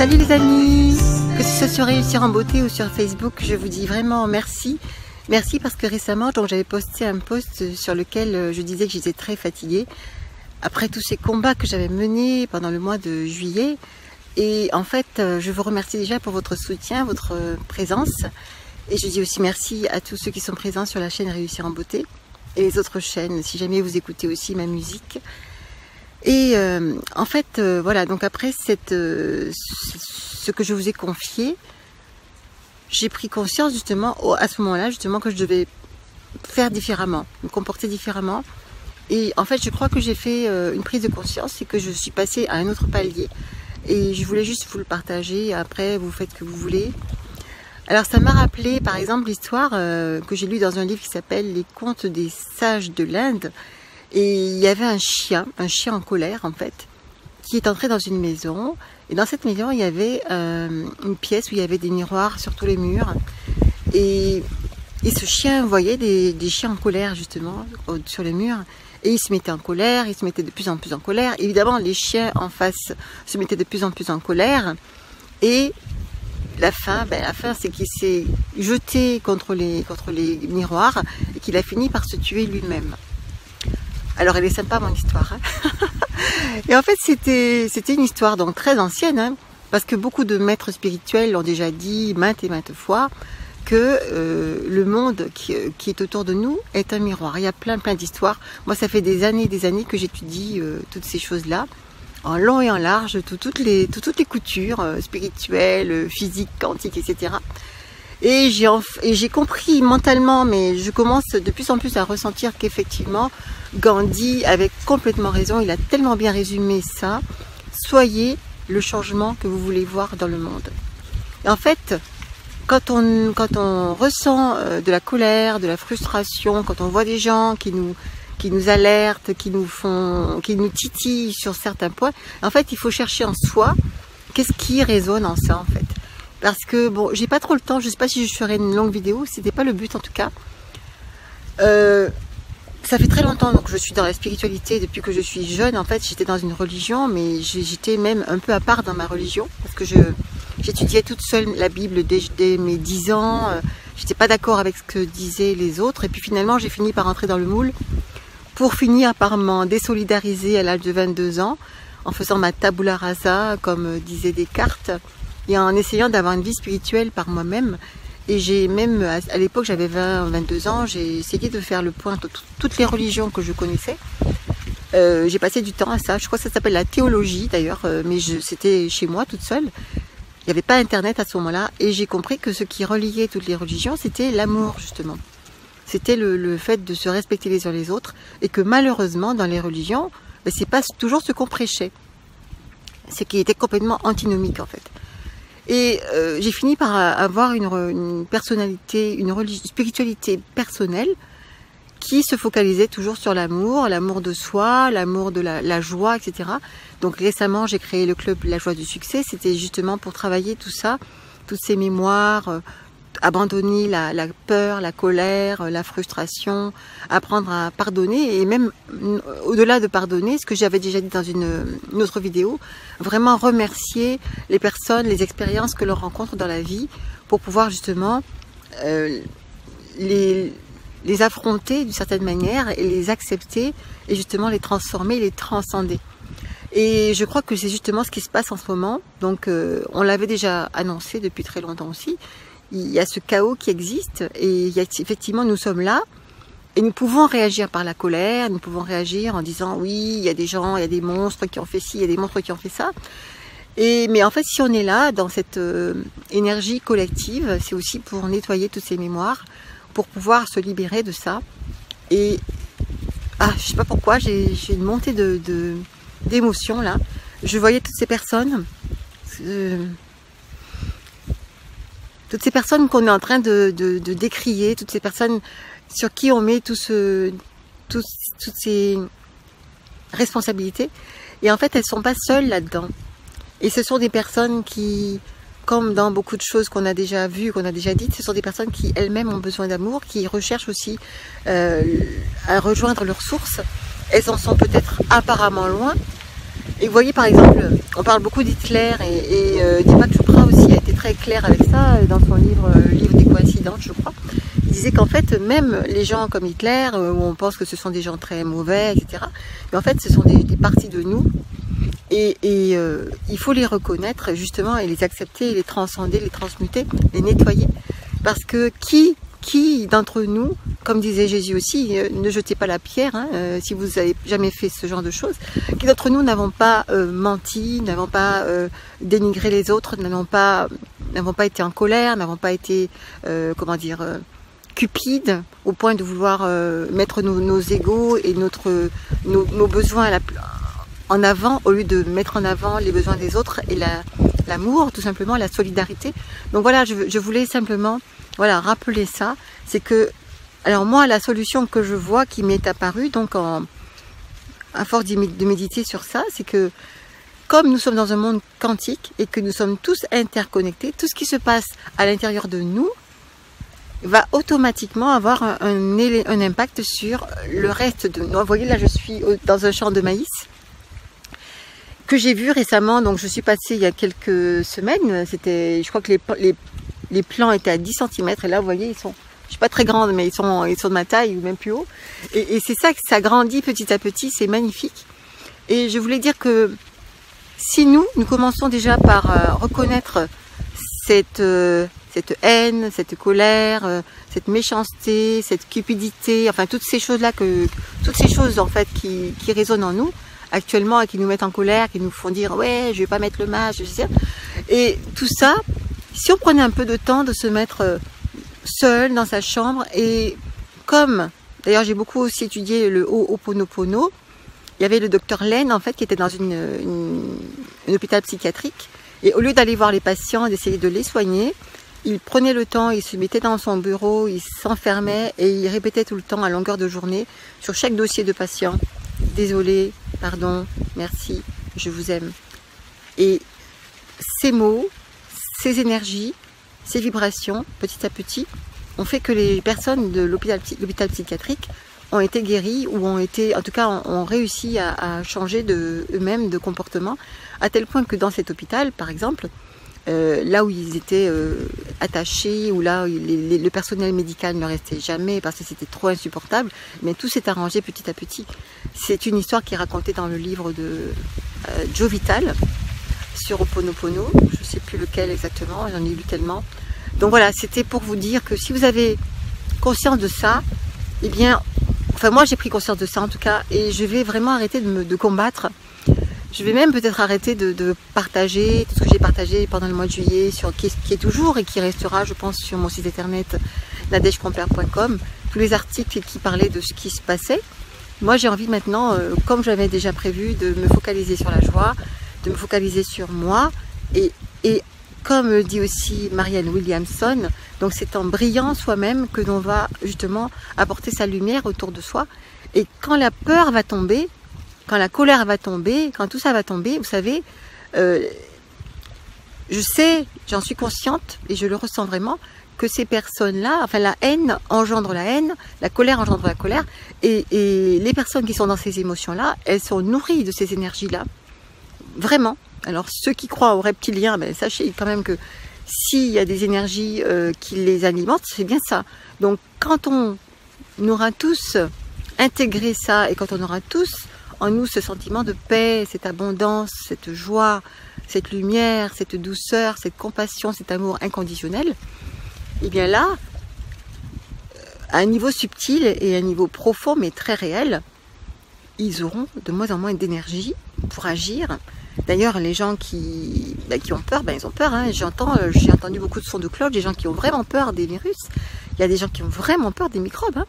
Salut les amis, que ce soit sur Réussir en Beauté ou sur Facebook, je vous dis vraiment merci. Merci parce que récemment, j'avais posté un post sur lequel je disais que j'étais très fatiguée après tous ces combats que j'avais menés pendant le mois de juillet. Et en fait, je vous remercie déjà pour votre soutien, votre présence. Et je dis aussi merci à tous ceux qui sont présents sur la chaîne Réussir en Beauté et les autres chaînes, si jamais vous écoutez aussi ma musique. Et en fait, voilà, donc après ce que je vous ai confié, j'ai pris conscience justement à ce moment-là, justement, que je devais faire différemment, me comporter différemment. Et en fait, je crois que j'ai fait une prise de conscience et que je suis passée à un autre palier. Et je voulais juste vous le partager. Après, vous faites ce que vous voulez. Alors, ça m'a rappelé, par exemple, l'histoire que j'ai lue dans un livre qui s'appelle Les Contes des Sages de l'Inde. Et il y avait un chien en colère, en fait, qui est entré dans une maison. Et dans cette maison, il y avait une pièce où il y avait des miroirs sur tous les murs. Et ce chien voyait des chiens en colère, justement, sur les murs. Et il se mettait en colère, il se mettait de plus en plus en colère. Évidemment, les chiens en face se mettaient de plus en plus en colère. Et la fin, c'est qu'il s'est jeté contre les miroirs et qu'il a fini par se tuer lui-même. Alors, elle est sympa, mon histoire. Hein. Et en fait, c'était une histoire donc très ancienne, hein, parce que beaucoup de maîtres spirituels l'ont déjà dit maintes et maintes fois, que le monde qui est autour de nous est un miroir. Il y a plein d'histoires. Moi, ça fait des années que j'étudie toutes ces choses-là, en long et en large, toutes les coutures spirituelles, physiques, quantiques, etc. Et j'ai compris mentalement, mais je commence de plus en plus à ressentir qu'effectivement, Gandhi avait complètement raison. Il a tellement bien résumé ça. Soyez le changement que vous voulez voir dans le monde. Et en fait, quand on ressent de la colère, de la frustration, quand on voit des gens qui nous alertent, qui nous titillent sur certains points, en fait, il faut chercher en soi qu'est-ce qui résonne en ça, en fait. Parce que, bon, j'ai pas trop le temps, je sais pas si je ferai une longue vidéo, c'était pas le but en tout cas. Ça fait très longtemps que je suis dans la spiritualité, depuis que je suis jeune, en fait, j'étais dans une religion, mais j'étais même un peu à part dans ma religion, parce que j'étudiais toute seule la Bible dès mes 10 ans, j'étais pas d'accord avec ce que disaient les autres, et puis finalement j'ai fini par entrer dans le moule, pour finir par m'en désolidariser à l'âge de 22 ans, en faisant ma tabula rasa, comme disait Descartes, et en essayant d'avoir une vie spirituelle par moi-même. Et j'ai même, à l'époque j'avais 22 ans, j'ai essayé de faire le point de toutes les religions que je connaissais. J'ai passé du temps à ça, je crois que ça s'appelle la théologie d'ailleurs, mais c'était chez moi toute seule. Il n'y avait pas internet à ce moment-là, et j'ai compris que ce qui reliait toutes les religions, c'était l'amour justement. C'était le fait de se respecter les uns les autres, et que malheureusement dans les religions, c'est pas toujours ce qu'on prêchait. C'est qui était complètement antinomique en fait. Et j'ai fini par avoir une personnalité, une spiritualité personnelle qui se focalisait toujours sur l'amour, l'amour de soi, l'amour de la joie, etc. Donc récemment, j'ai créé le club La Joie du Succès. C'était justement pour travailler tout ça, toutes ces mémoires, abandonner la peur, la colère, la frustration, apprendre à pardonner, et même au-delà de pardonner, ce que j'avais déjà dit dans une autre vidéo, vraiment remercier les personnes, les expériences que l'on rencontre dans la vie pour pouvoir justement les affronter d'une certaine manière et les accepter et justement les transformer, les transcender. Et je crois que c'est justement ce qui se passe en ce moment. Donc on l'avait déjà annoncé depuis très longtemps aussi. Il y a ce chaos qui existe et effectivement nous sommes là et nous pouvons réagir par la colère, nous pouvons réagir en disant oui, il y a des gens, il y a des monstres qui ont fait ci, il y a des monstres qui ont fait ça. Mais en fait, si on est là dans cette énergie collective, c'est aussi pour nettoyer toutes ces mémoires, pour pouvoir se libérer de ça. Et je sais pas pourquoi, j'ai une montée d'émotions là. Je voyais toutes ces personnes. Toutes ces personnes qu'on est en train de décrier, toutes ces personnes sur qui on met toutes ces responsabilités. Et en fait, elles ne sont pas seules là-dedans. Et ce sont des personnes qui, comme dans beaucoup de choses qu'on a déjà vues, qu'on a déjà dites, ce sont des personnes qui elles-mêmes ont besoin d'amour, qui recherchent aussi à rejoindre leurs sources. Elles en sont peut-être apparemment loin. Et vous voyez par exemple, on parle beaucoup d'Hitler et Deepak Chopra aussi a été très clair avec ça dans son livre, livre des coïncidences je crois. Il disait qu'en fait même les gens comme Hitler, où on pense que ce sont des gens très mauvais, etc. Mais en fait ce sont des parties de nous et il faut les reconnaître justement et les accepter, les transcender, les transmuter, les nettoyer. Parce que qui d'entre nous, comme disait Jésus aussi, ne jetez pas la pierre hein, si vous n'avez jamais fait ce genre de choses, qui d'entre nous n'avons pas menti, n'avons pas dénigré les autres, n'avons pas été en colère, n'avons pas été, comment dire, cupides au point de vouloir mettre nos égos et nos besoins en avant au lieu de mettre en avant les besoins des autres et l'amour, tout simplement, la solidarité. Donc voilà, je voulais simplement voilà, rappeler ça, c'est que, alors moi, la solution que je vois qui m'est apparue, donc à force de méditer sur ça, c'est que comme nous sommes dans un monde quantique et que nous sommes tous interconnectés, tout ce qui se passe à l'intérieur de nous va automatiquement avoir un impact sur le reste de nous. Vous voyez, là, je suis dans un champ de maïs que j'ai vu récemment, donc je suis passée il y a quelques semaines, je crois que les plants étaient à 10 cm et là vous voyez ils sont, je suis pas très grande mais ils sont de ma taille ou même plus haut et c'est ça que ça grandit petit à petit, c'est magnifique. Et je voulais dire que si nous commençons déjà par reconnaître cette haine, cette colère, cette méchanceté, cette cupidité, enfin toutes ces choses là en fait qui résonnent en nous actuellement et qui nous mettent en colère, qui nous font dire ouais je vais pas mettre le masque, je sais. Et tout ça, si on prenait un peu de temps de se mettre seul dans sa chambre et comme, d'ailleurs j'ai beaucoup aussi étudié le Ho'oponopono, il y avait le docteur Len en fait qui était dans un hôpital psychiatrique et au lieu d'aller voir les patients, d'essayer de les soigner, il prenait le temps, il se mettait dans son bureau, il s'enfermait et il répétait tout le temps à longueur de journée sur chaque dossier de patient, désolé, pardon, merci, je vous aime. Et ces mots, ces énergies, ces vibrations, petit à petit, ont fait que les personnes de l'hôpital psychiatrique ont été guéries ou ont été, en tout cas, ont réussi à changer eux-mêmes de comportement, à tel point que dans cet hôpital, par exemple, là où ils étaient attachés, ou là où le personnel médical ne restait jamais parce que c'était trop insupportable, mais tout s'est arrangé petit à petit. C'est une histoire qui est racontée dans le livre de Joe Vitale, sur Ho'oponopono, je ne sais plus lequel exactement, j'en ai lu tellement. Donc voilà, c'était pour vous dire que si vous avez conscience de ça, eh bien, enfin moi j'ai pris conscience de ça en tout cas, et je vais vraiment arrêter de combattre. Je vais même peut-être arrêter de partager tout ce que j'ai partagé pendant le mois de juillet, qui est toujours et qui restera, je pense, sur mon site internet nadejcomper.com, tous les articles qui parlaient de ce qui se passait. Moi j'ai envie maintenant, comme j'avais déjà prévu, de me focaliser sur la joie, de me focaliser sur moi et comme dit aussi Marianne Williamson, donc c'est en brillant soi-même que l'on va justement apporter sa lumière autour de soi. Et quand la peur va tomber, quand la colère va tomber, quand tout ça va tomber, vous savez, je sais, j'en suis consciente et je le ressens vraiment, que ces personnes-là, enfin la haine engendre la haine, la colère engendre la colère, et les personnes qui sont dans ces émotions-là, elles sont nourries de ces énergies-là. Vraiment. Alors ceux qui croient aux reptiliens, ben, sachez quand même que s'il y a des énergies qui les alimentent, c'est bien ça. Donc quand on aura tous intégré ça et quand on aura tous en nous ce sentiment de paix, cette abondance, cette joie, cette lumière, cette douceur, cette compassion, cet amour inconditionnel, et bien là, à un niveau subtil et à un niveau profond mais très réel, ils auront de moins en moins d'énergie pour agir. D'ailleurs, les gens qui ont peur, ben, ils ont peur. Hein. J'ai entendu beaucoup de sons de cloche, des gens qui ont vraiment peur des virus. Il y a des gens qui ont vraiment peur des microbes. Hein.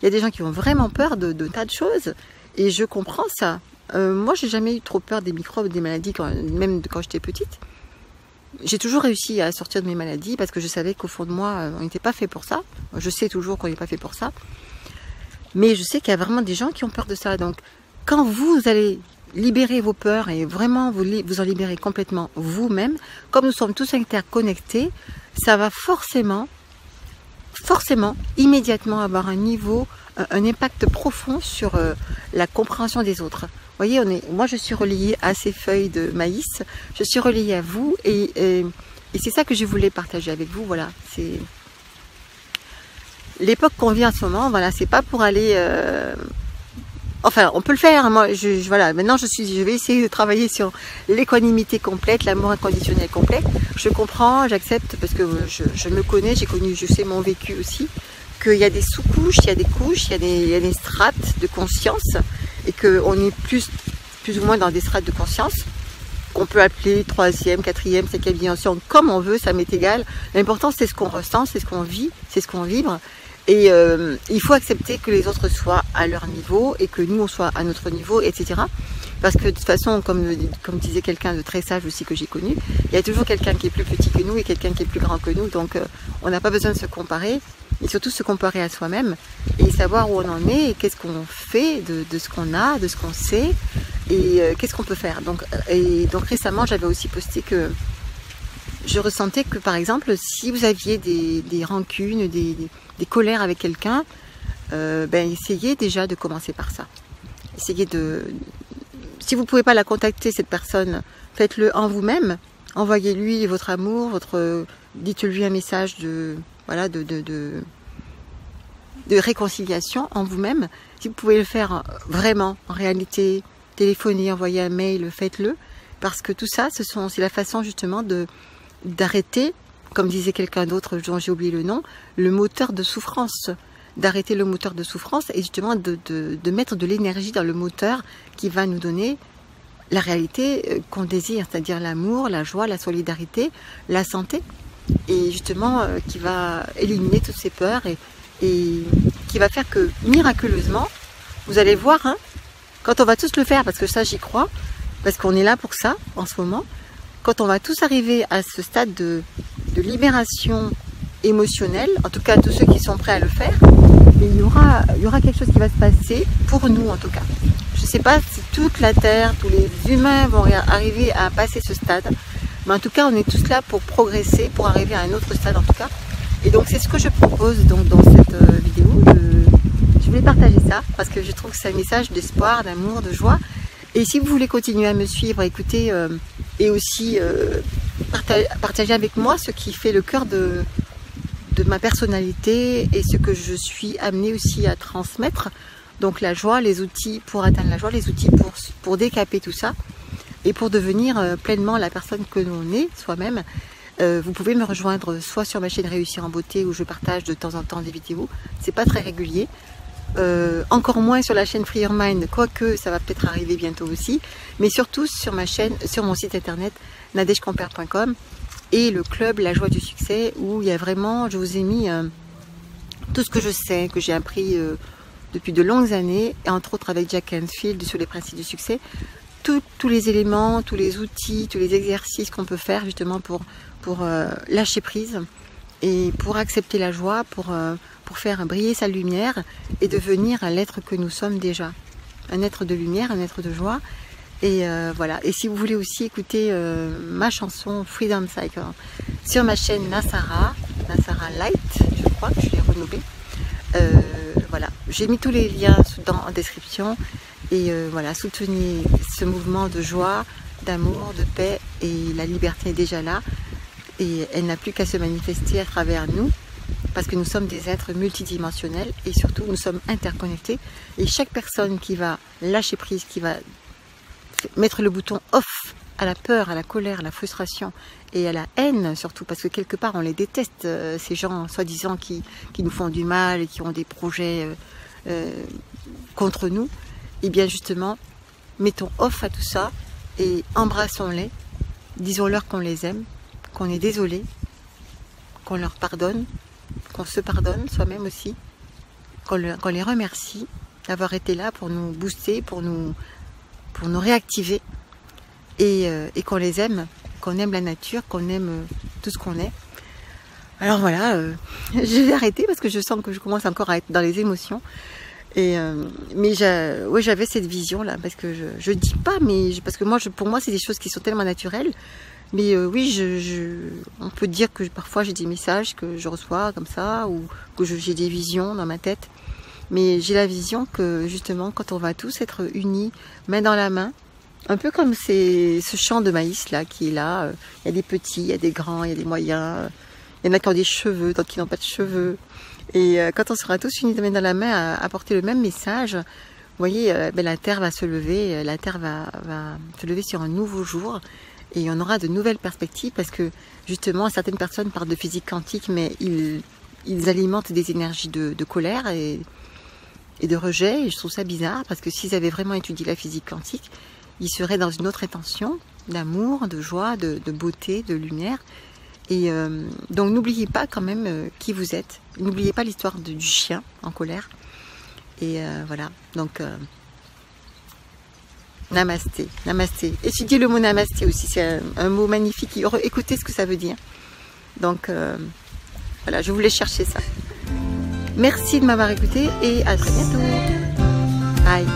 Il y a des gens qui ont vraiment peur de tas de choses. Et je comprends ça. Moi, j'ai jamais eu trop peur des microbes, des maladies, même quand j'étais petite. J'ai toujours réussi à sortir de mes maladies parce que je savais qu'au fond de moi, on n'était pas fait pour ça. Je sais toujours qu'on n'est pas fait pour ça. Mais je sais qu'il y a vraiment des gens qui ont peur de ça. Donc, quand vous allez libérer vos peurs et vraiment vous en libérer complètement vous-même, comme nous sommes tous interconnectés, ça va forcément, immédiatement avoir un impact profond sur la compréhension des autres. voyez, moi je suis reliée à ces feuilles de maïs, je suis reliée à vous, et c'est ça que je voulais partager avec vous. Voilà, c'est l'époque qu'on vit en ce moment. Voilà, c'est pas pour aller... Enfin, on peut le faire. Moi, voilà. Maintenant, je vais essayer de travailler sur l'équanimité complète, l'amour inconditionnel complet. Je comprends, j'accepte, parce que je me connais, j'ai connu, je sais mon vécu aussi, qu'il y a des sous-couches, il y a des couches, il y a des strates de conscience, et qu'on est plus ou moins dans des strates de conscience qu'on peut appeler 3e, 4e, 5e dimension, comme on veut, ça m'est égal. L'important, c'est ce qu'on ressent, c'est ce qu'on vit, c'est ce qu'on vibre. Et il faut accepter que les autres soient à leur niveau et que nous on soit à notre niveau, etc. Parce que de toute façon, comme disait quelqu'un de très sage aussi que j'ai connu, il y a toujours quelqu'un qui est plus petit que nous et quelqu'un qui est plus grand que nous. Donc on n'a pas besoin de se comparer, et surtout se comparer à soi-même et savoir où on en est et qu'est-ce qu'on fait de ce qu'on a, de ce qu'on sait, et qu'est-ce qu'on peut faire. Donc récemment, j'avais aussi posté que je ressentais que, par exemple, si vous aviez des rancunes, des colères avec quelqu'un, essayez déjà de commencer par ça. Essayez si vous ne pouvez pas la contacter, cette personne, faites-le en vous-même. Envoyez-lui votre amour, dites-lui un message de réconciliation en vous-même. Si vous pouvez le faire vraiment, en réalité, téléphoner, envoyer un mail, faites-le. Parce que tout ça, c'est la façon justement d'arrêter, comme disait quelqu'un d'autre dont j'ai oublié le nom, le moteur de souffrance. D'arrêter le moteur de souffrance et justement de mettre de l'énergie dans le moteur qui va nous donner la réalité qu'on désire, c'est-à-dire l'amour, la joie, la solidarité, la santé, et justement qui va éliminer toutes ces peurs et qui va faire que miraculeusement, vous allez voir, hein, quand on va tous le faire, parce que ça j'y crois, parce qu'on est là pour ça en ce moment, quand on va tous arriver à ce stade de libération émotionnelle, en tout cas tous ceux qui sont prêts à le faire, il y aura quelque chose qui va se passer pour nous en tout cas. Je ne sais pas si toute la Terre, tous les humains vont arriver à passer ce stade, mais en tout cas on est tous là pour progresser, pour arriver à un autre stade en tout cas. Et donc c'est ce que je propose donc, dans cette vidéo. Je voulais partager ça parce que je trouve que c'est un message d'espoir, d'amour, de joie. Et si vous voulez continuer à me suivre, écouter et aussi partager avec moi ce qui fait le cœur de ma personnalité et ce que je suis amenée aussi à transmettre, donc la joie, les outils pour atteindre la joie, les outils pour décaper tout ça et pour devenir pleinement la personne que l'on est soi-même. Vous pouvez me rejoindre soit sur ma chaîne Réussir en Beauté où je partage de temps en temps des vidéos, c'est pas très régulier, encore moins sur la chaîne Free Your Mind, quoique ça va peut-être arriver bientôt aussi, mais surtout sur ma chaîne, sur mon site internet nadejkompère.com et le club La Joie du Succès où il y a vraiment, je vous ai mis tout ce que je sais, que j'ai appris depuis de longues années, et entre autres avec Jack Canfield sur les principes du succès, tous les éléments, tous les outils, tous les exercices qu'on peut faire justement pour lâcher prise et pour accepter la joie, pour faire briller sa lumière et devenir l'être que nous sommes déjà, un être de lumière, un être de joie. Et voilà. Et si vous voulez aussi écouter ma chanson Freedom Cycle sur ma chaîne Nasara Light, je crois que je l'ai renouvelée. Voilà, j'ai mis tous les liens en description. Et voilà, soutenez ce mouvement de joie, d'amour, de paix, et la liberté est déjà là. Et elle n'a plus qu'à se manifester à travers nous, parce que nous sommes des êtres multidimensionnels et surtout nous sommes interconnectés. Et chaque personne qui va lâcher prise, qui va mettre le bouton off à la peur, à la colère, à la frustration et à la haine surtout, parce que quelque part on les déteste, ces gens soi-disant qui nous font du mal et qui ont des projets contre nous. Et bien justement, mettons off à tout ça et embrassons-les, disons-leur qu'on les aime, qu'on est désolé, qu'on leur pardonne, qu'on se pardonne soi-même aussi, qu'on les remercie d'avoir été là pour nous booster, pour nous réactiver, et qu'on les aime, qu'on aime la nature, qu'on aime tout ce qu'on est. Alors voilà, je vais arrêter parce que je sens que je commence encore à être dans les émotions. Mais j'avais cette vision là, parce que je dis pas, mais parce que pour moi c'est des choses qui sont tellement naturelles. Mais oui, on peut dire que parfois j'ai des messages que je reçois comme ça, ou que j'ai des visions dans ma tête. Mais j'ai la vision que justement quand on va tous être unis, main dans la main, un peu comme ce champ de maïs là qui est là, il y a des petits, il y a des grands, il y a des moyens, il y en a qui ont des cheveux, d'autres qui n'ont pas de cheveux. Et quand on sera tous unis main dans la main à porter le même message, vous voyez, la Terre va se lever, la Terre va se lever sur un nouveau jour et on aura de nouvelles perspectives parce que justement certaines personnes parlent de physique quantique mais ils alimentent des énergies de colère et de rejet et je trouve ça bizarre parce que s'ils avaient vraiment étudié la physique quantique, ils seraient dans une autre intention d'amour, de joie, de beauté, de lumière. Et donc n'oubliez pas quand même qui vous êtes. N'oubliez pas l'histoire du chien en colère. Et voilà, donc namasté, namasté. Étudiez le mot namasté aussi, c'est un mot magnifique. Écoutez ce que ça veut dire. Donc voilà, je voulais chercher ça. Merci de m'avoir écouté et à très bientôt. Bye.